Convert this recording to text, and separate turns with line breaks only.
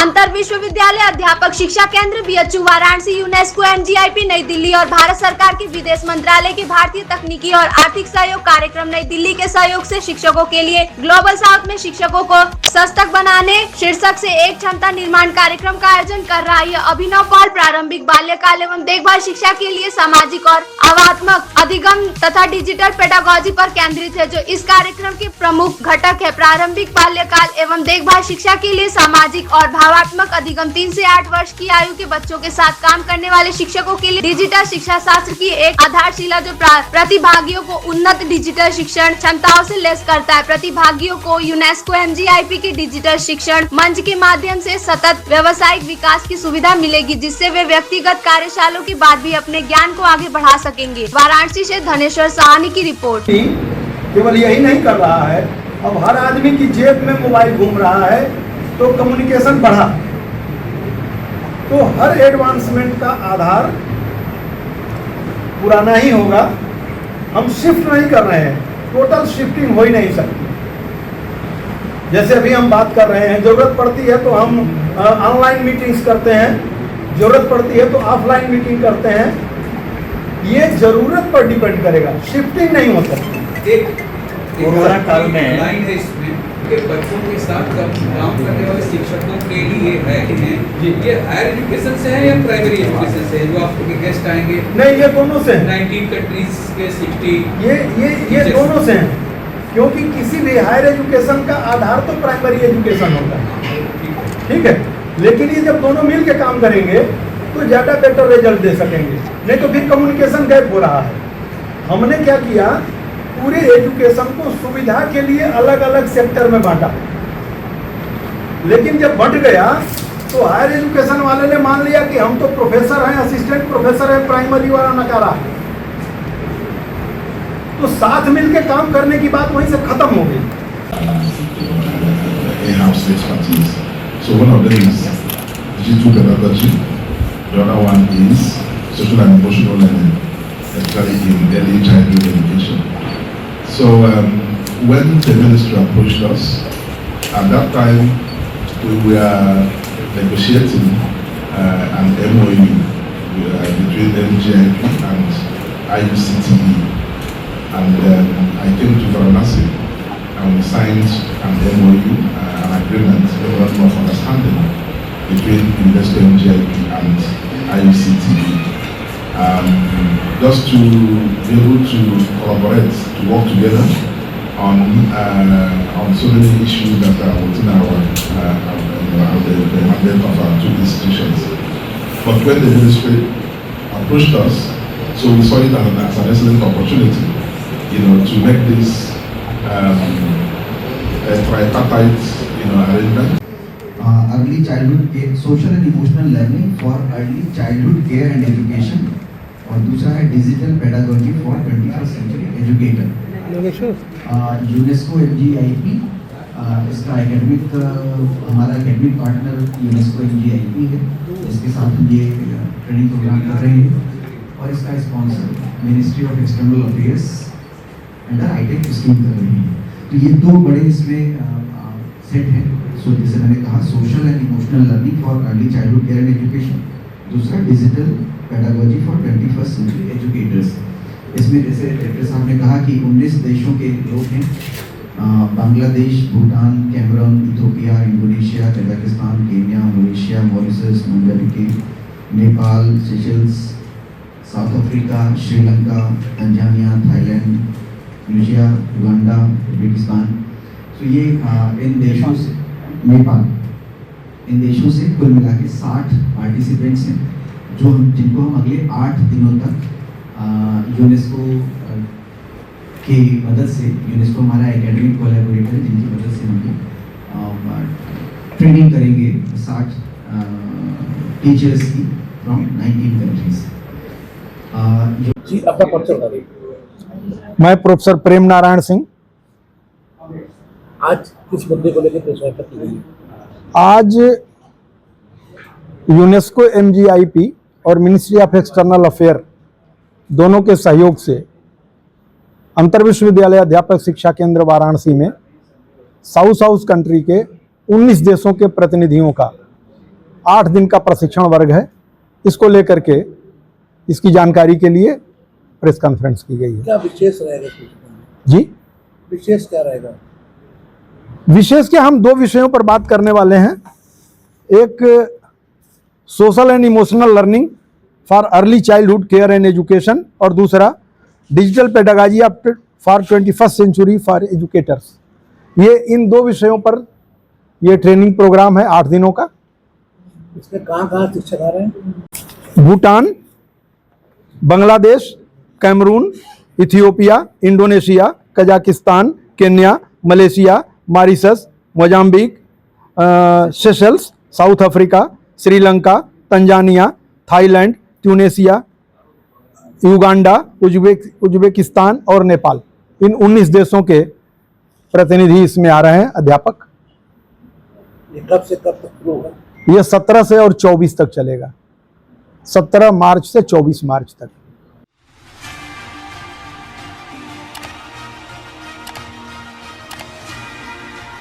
अंतर विश्वविद्यालय अध्यापक शिक्षा केंद्र बीएचयू वाराणसी, यूनेस्को, एमजीआईपी नई दिल्ली और भारत सरकार के विदेश मंत्रालय के भारतीय तकनीकी और आर्थिक सहयोग कार्यक्रम नई दिल्ली के सहयोग से शिक्षकों के लिए ग्लोबल साउथ में शिक्षकों को सशक्त बनाने शीर्षक से एक क्षमता निर्माण कार्यक्रम का आयोजन कर रहा है। अभिनव पहल प्रारंभिक बाल्यकाल एवं देखभाल शिक्षा के लिए सामाजिक और भावात्मक अधिगम तथा डिजिटल पेडागोजी पर केंद्रित है, जो इस कार्यक्रम के प्रमुख घटक है। प्रारंभिक बाल्यकाल एवं देखभाल शिक्षा के लिए सामाजिक और भावात्मक अधिगम 3 से 8 वर्ष की आयु के बच्चों के साथ काम करने वाले शिक्षकों के लिए डिजिटल शिक्षा शास्त्र की एक आधारशिला, जो प्रतिभागियों को उन्नत डिजिटल शिक्षण क्षमताओं से लैस करता है। प्रतिभागियों को यूनेस्को एमजीआईपी के डिजिटल शिक्षण मंच के माध्यम से सतत व्यावसायिक विकास की सुविधा मिलेगी, जिससे वे व्यक्तिगत कार्यशालाओं के बाद भी अपने ज्ञान को आगे बढ़ा सकेंगे। वाराणसी से धनेश्वर साहनी की रिपोर्ट।
केवल यही नहीं कर रहा है, अब हर आदमी की जेब में मोबाइल घूम रहा है, तो कम्युनिकेशन बढ़ा। तो हर एडवांसमेंट का आधार पुराना ही होगा। हम शिफ्ट नहीं कर रहे हैं, टोटल शिफ्टिंग हो ही नहीं सकती। जैसे अभी हम बात कर रहे हैं, जरूरत पड़ती है तो हम ऑनलाइन मीटिंग्स करते हैं, जरूरत पड़ती है तो ऑफलाइन मीटिंग करते हैं। ये जरूरत पर डिपेंड करेगा, शिफ्टिंग नहीं हो सकती।
एक कोरोना काल में लाइन है इसमें कि बच्चों के साथ काम करने वाले शिक्षकों के लिए है कि नहीं, ये हायर एजुकेशन से है या प्राइमरी एजुकेशन से है जो आपके गेस्ट आएंगे?
नहीं, ये दोनों से
19 कंट्रीज के 60
ये दोनों से हैं, क्योंकि किसी भी हायर एजुकेशन का आधार तो प्राइमरी एजुकेशन होता है, ठीक है। लेकिन ये जब दोनों मिल के काम करेंगे तो ज़्यादा बेटर रिजल्ट दे सकेंगे, नहीं तो फिर कम्युनिकेशन गैप हो रहा है। हमने क्या किया, पूरे एजुकेशन को सुविधा के लिए अलग अलग सेक्टर में बांटा, लेकिन जब बंट गया तो हायर एजुकेशन वाले ने मान लिया कि हम तो प्रोफेसर हैं, असिस्टेंट प्रोफेसर हैं, प्राइमरी वाला नकारा। तो साथ मिलके काम करने की बात वहीं से खत्म हो गई।
So one of them is digital pedagogy, the other one is social and emotional learning, especially in early childhood education. So when the ministry approached us, at that time we were negotiating an MOU between MGIP and IUCTE, and I came to Varanasi and we signed an MOU, an agreement, memorandum of understanding between Investor MGIP and IUCTE. Just to be able to collaborate, to work together on so many issues that are within the mandate of our two institutions. But when the ministry approached us, so we saw it as an excellent opportunity, to make this a tripartite, arrangement.
Early childhood care, social and emotional learning for early childhood care and education, और दूसरा है digital pedagogy for 21st century educator. UNESCO MGIP इसका एकेडमिक, हमारा academic partner UNESCO एमजीआईपी है, इसके साथ हम ये ट्रेनिंग प्रोग्राम कर रहे हैं, और इसका sponsor ministry of external affairs under ITEC scheme कर रही है। तो ये दो बड़े इसमें सेट हैं। सो जैसे मैंने कहा, social and emotional learning for early childhood care and education, दूसरा digital pedagogy for 21st century educators. इसमें जैसे डायरेक्टर साहब ने कहा कि 19 देशों के लोग हैं, Bangladesh, Bhutan, Cameroon, Ethiopia, Indonesia, Kazakhstan, Kenya, Malaysia, Mauritius, Mozambique, Nepal, Seychelles, South Africa, Sri Lanka, Tanzania, Thailand, म्यूजिया, युगांडा, उज्बेकिस्तान। तो ये इन देशों से, नेपाल, इन देशों से कुल मिला के 60 पार्टिसिपेंट्स हैं, जिनको हम अगले 8 दिनों तक यूनेस्को की मदद से, यूनेस्को हमारा एकेडमिक कोलैबोरेटर है, जिनकी मदद से हम ट्रेनिंग करेंगे 60 टीचर्स की फ्रॉम 19 कंट्रीज।
जी, अपना परिचय बताइए।
मैं प्रोफेसर प्रेम नारायण सिंह।
आज किस मुद्दे को लेकर प्रेस वार्ता की गई?
आज यूनेस्को एमजीआईपी और मिनिस्ट्री ऑफ एक्सटर्नल अफेयर दोनों के सहयोग से अंतर विश्वविद्यालय अध्यापक शिक्षा केंद्र वाराणसी में साउथ कंट्री के 19 देशों के प्रतिनिधियों का 8 दिन का प्रशिक्षण वर्ग है। इसको लेकर के इसकी जानकारी के लिए प्रेस कॉन्फ्रेंस की गई है।
क्या विशेष रहेगा
जी,
विशेष क्या रहेगा?
विशेष के हम 2 विषयों पर बात करने वाले हैं। एक social and emotional learning for early childhood care and education और दूसरा digital pedagogy for 21st century for educators. ये इन 2 विषयों पर ये ट्रेनिंग प्रोग्राम है 8 दिनों का।
इसमें कहाँ शिक्षक आ रहे हैं?
Bhutan, Bangladesh, Cameroon, Ethiopia, Indonesia, Kazakhstan, Kenya, Malaysia, Mauritius, Mozambique, Seychelles, South Africa, Sri Lanka, Tanzania, Thailand, Tunisia, Uganda, Uzbekistan और नेपाल। इन 19 देशों के प्रतिनिधि इसमें आ रहे हैं अध्यापक।
ये कब से कब तक शुरू होगा?
ये 17 से और 24 तक चलेगा, 17 मार्च से 24 मार्च तक।